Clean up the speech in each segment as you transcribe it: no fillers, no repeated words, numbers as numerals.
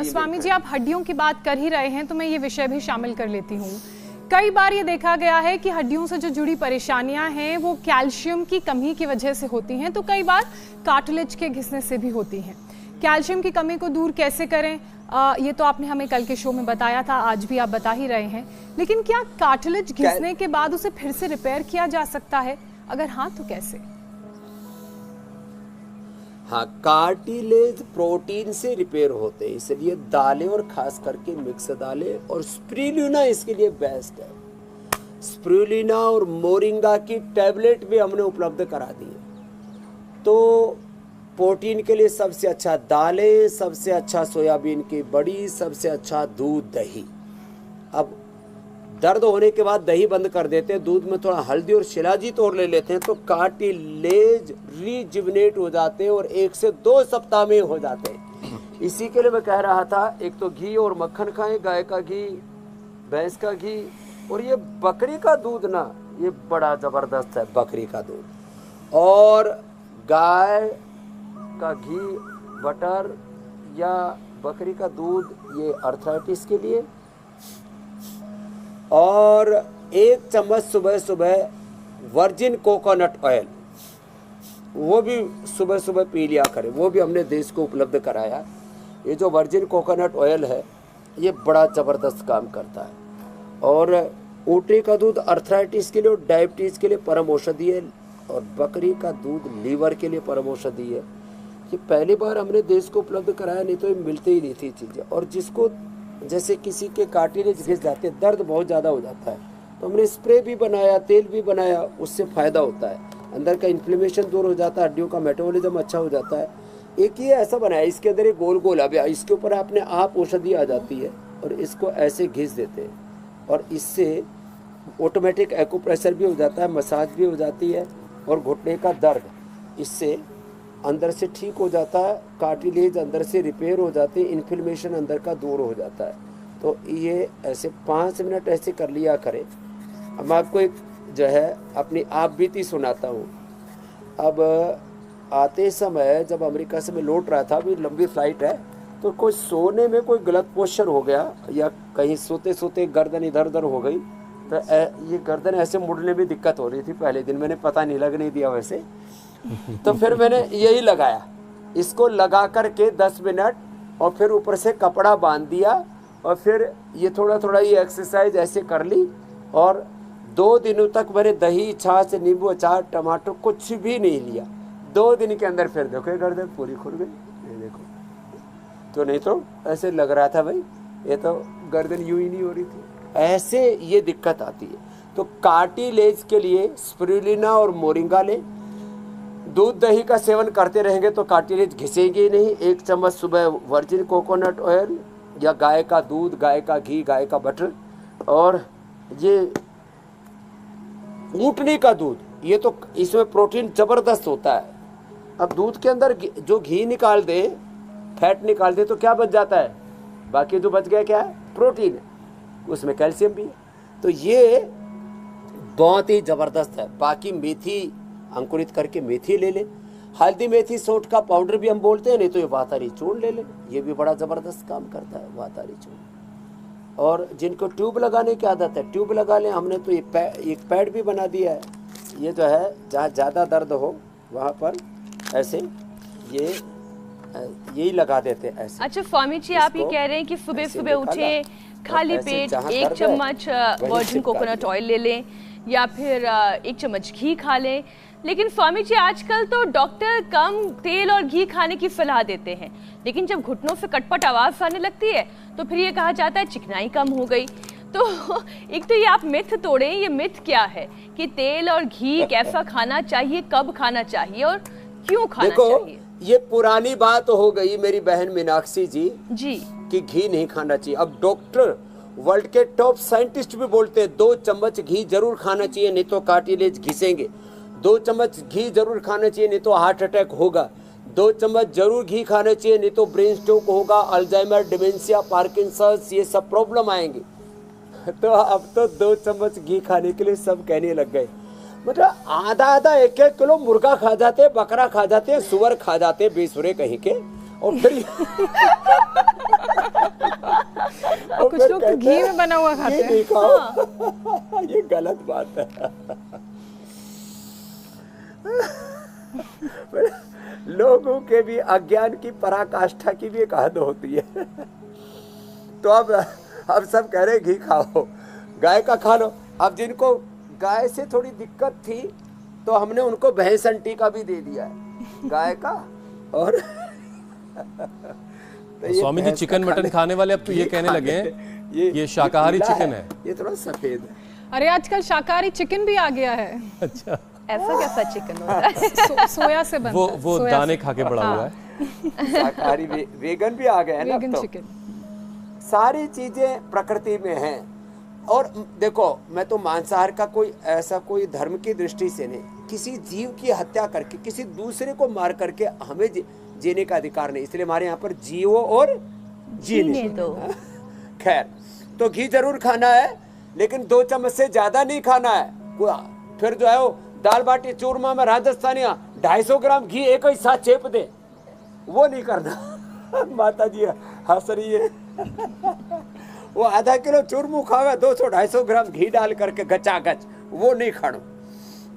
स्वामी जी, आप हड्डियों की बात कर ही रहे हैं तो मैं ये विषय भी शामिल कर लेती हूँ। कई बार ये देखा गया है कि हड्डियों से जो जुड़ी परेशानियां हैं वो कैल्शियम की कमी की वजह से होती हैं, तो कई बार कार्टिलेज के घिसने से भी होती हैं। कैल्शियम की कमी को दूर कैसे करें, ये तो आपने हमें कल के शो में बताया था, आज भी आप बता ही रहे हैं, लेकिन क्या कार्टिलेज घिसने के बाद उसे फिर से रिपेयर किया जा सकता है? अगर हाँ तो कैसे? हाँ, कार्टिलेज प्रोटीन से रिपेयर होते हैं, इसलिए दालें और खास करके मिक्स दालें और स्पिरुलिना इसके लिए बेस्ट है। स्पिरुलिना और मोरिंगा की टैबलेट भी हमने उपलब्ध करा दी है। तो प्रोटीन के लिए सबसे अच्छा दालें, सबसे अच्छा सोयाबीन की बड़ी, सबसे अच्छा दूध दही। अब दर्द होने के बाद दही बंद कर देते हैं, दूध में थोड़ा हल्दी और शिलाजीत और ले लेते हैं तो कार्टिलेज रिजुविनेट हो जाते हैं और 1 से 2 सप्ताह में हो जाते हैं। इसी के लिए मैं कह रहा था, एक तो घी और मक्खन खाएं, गाय का घी, भैंस का घी, और ये बकरी का दूध ना, ये बड़ा ज़बरदस्त है। बकरी का दूध और गाय का घी, बटर या बकरी का दूध, ये अर्थराइटिस के लिए। और 1 चम्मच सुबह सुबह वर्जिन कोकोनट ऑयल, वो भी सुबह सुबह पी लिया करें, वो भी हमने देश को उपलब्ध कराया। ये जो वर्जिन कोकोनट ऑयल है ये बड़ा ज़बरदस्त काम करता है। और ऊँटनी का दूध अर्थराइटिस के लिए और डायबिटीज़ के लिए परम औषधि है, और बकरी का दूध लीवर के लिए परम औषधि है। ये पहली बार हमने देश को उपलब्ध कराया, नहीं तो ये मिलते ही नहीं थी चीज़ें। और जिसको जैसे किसी के कार्टिलेज घिस जाते, दर्द बहुत ज़्यादा हो जाता है, तो हमने स्प्रे भी बनाया, तेल भी बनाया, उससे फ़ायदा होता है। अंदर का इन्फ्लेमेशन दूर हो जाता है, हड्डियों का मेटाबॉलिज्म अच्छा हो जाता है। एक ये ऐसा बनाया, इसके अंदर एक गोल गोल अब इसके ऊपर अपने आप औषधि आ जाती है और इसको ऐसे घिस देते हैं और इससे ऑटोमेटिक एक्यूप्रेशर भी हो जाता है, मसाज भी हो जाती है और घुटने का दर्द इससे अंदर से ठीक हो जाता है। कार्टिलेज अंदर से रिपेयर हो जाती है, इन्फ्लेमेशन अंदर का दूर हो जाता है। तो ये ऐसे 5 मिनट ऐसे कर लिया करें। अब मैं आपको एक जो है अपनी आप बीती सुनाता हूँ। अब आते समय जब अमेरिका से मैं लौट रहा था, अभी लंबी फ्लाइट है, तो कोई सोने में कोई गलत पोस्चर हो गया या कहीं सोते सोते गर्दन इधर उधर हो गई, तो ये गर्दन ऐसे मुड़ने में दिक्कत हो रही थी। पहले दिन मैंने पता नहीं लगने दिया वैसे, तो फिर मैंने यही लगाया, इसको लगा करके 10 मिनट और फिर ऊपर से कपड़ा बांध दिया और फिर ये थोड़ा थोड़ा ये एक्सरसाइज ऐसे कर ली। और 2 दिनों तक मैंने दही, छाछ, नींबू, अचार, टमाटर कुछ भी नहीं लिया। 2 दिन के अंदर फिर देखो ये गर्दन पूरी खुल गई, ये देखो। तो नहीं तो ऐसे लग रहा था भाई ये तो गर्दन यूं ही नहीं हो रही थी, ऐसे ये दिक्कत आती है। तो कार्टिलेज के लिए स्पिरुलिना और मोरिंगा लें, दूध दही का सेवन करते रहेंगे तो कार्टिलेज घिसेगी ही नहीं। 1 चम्मच सुबह वर्जिन कोकोनट ऑयल या गाय का दूध, गाय का घी, गाय का बटर, और ये ऊँटनी का दूध, ये तो इसमें प्रोटीन ज़बरदस्त होता है। अब दूध के अंदर जो घी निकाल दे, फैट निकाल दे, तो क्या बच जाता है? बाकी जो बच गया क्या है? प्रोटीन है, उसमें कैल्शियम भी है। तो ये बहुत ही ज़बरदस्त है। बाकी मेथी अंकुरित करके मेथी ले ले, हल्दी मेथी सौंठ का पाउडर भी हम बोलते हैं, नहीं तो ये वातारी चूर्ण ले ले, ये भी बड़ा ज़बरदस्त काम करता है वातारी चूर्ण। और जिनको ट्यूब लगाने की आदत है ट्यूब लगा लें। हमने तो एक पैड भी बना दिया है, ये जो है जहाँ ज़्यादा दर्द हो वहाँ पर ऐसे यही लगा देते हैं ऐसे। अच्छा स्वामी जी, आप ये कह रहे हैं कि सुबह सुबह उठे, खाली पेट 1 चम्मच वर्जिन कोकोनट ऑयल ले लें या फिर 1 चम्मच घी खा लें। लेकिन स्वामी जी, आजकल तो डॉक्टर कम तेल और घी खाने की सलाह देते हैं, लेकिन जब घुटनों से कटपट आवाज़ आने लगती है तो फिर ये कहा जाता है चिकनाई कम हो गई। तो एक तो ये आप मिथ तोड़ें, ये मिथ क्या है कि तेल और घी कैसा खाना चाहिए, कब खाना चाहिए और क्यों खाना चाहिए? ये पुरानी बात हो गई मेरी बहन मीनाक्षी जी कि घी नहीं खाना चाहिए। अब डॉक्टर, वर्ल्ड के टॉप साइंटिस्ट भी बोलते हैं 2 चम्मच घी जरूर खाना चाहिए, नहीं तो कार्टिलेज घिसेंगे। 2 चम्मच घी जरूर खाना चाहिए, नहीं तो हार्ट अटैक होगा। 2 चम्मच जरूर घी खाना चाहिए, नहीं तो ब्रेन स्ट्रोक होगा, अल्जाइमर, डिमेंशिया, पार्किंसंस, ये सब प्रॉब्लम आएंगे। तो अब तो 2 चम्मच घी खाने के लिए सब कहने लग गए। मतलब आधा 1-1 किलो मुर्गा खा जाते, बकरा खा जाते, सुअर खा जाते, बेसुरे कहीं के, और फिर और कुछ फिर लोग तो कहते घी हैं, में बना हुआ खाते ये हैं। नहीं खाओ। ये गलत बात है। लोगों के भी अज्ञान की पराकाष्ठा की भी एक हद होती है। तो अब सब कह रहे घी खाओ, गाय का खा लो। अब जिनको गाय से थोड़ी दिक्कत थी तो हमने उनको भैंस अंटी का भी दे दिया है, गाय का। और तो ये स्वामी जी भैंस चिकन का मटन खाने वाले अब तो ये कहने लगे हैं ये शाकाहारी पीला चिकन है। ये थोड़ा सफेद है। अरे आजकल शाकाहारी चिकन भी आ गया है। अच्छा, ऐसा कैसा चिकन होता है? सोया से बनता है। वो सोया दाने से। खा के बड़ा हाँ, हुआ है। शाकाहारी वेगन भी आ गए हैं ना अब वेगन तो। चिकन। सारी चीजें प्रकृति में हैं। और देखो, मैं तो मांसाहार का कोई धर्म की दृष्टि से नहीं, किसी जीव की हत्या करके, किसी दूसरे को मार करके हमें जीने का अधिकार नहीं। इसलिए हमारे यहाँ पर जियो और जीने दो। खैर, तो घी जरूर खाना है, लेकिन 2 चम्मच से ज्यादा नहीं खाना है। फिर जो है वो दाल बाटी चूरमा में राजस्थानिया 250 ग्राम घी एक ही साथ चेप दे, वो नहीं करना। माता जी हंस रही है। वो आधा किलो चूरमू खावे, 200-250 ग्राम घी डाल करके गचागच, वो नहीं खानो,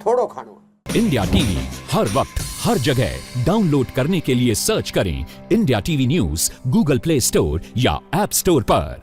थोड़ो खानो। इंडिया टीवी हर वक्त हर जगह डाउनलोड करने के लिए सर्च करें India TV news Google play store या ऐप स्टोर पर।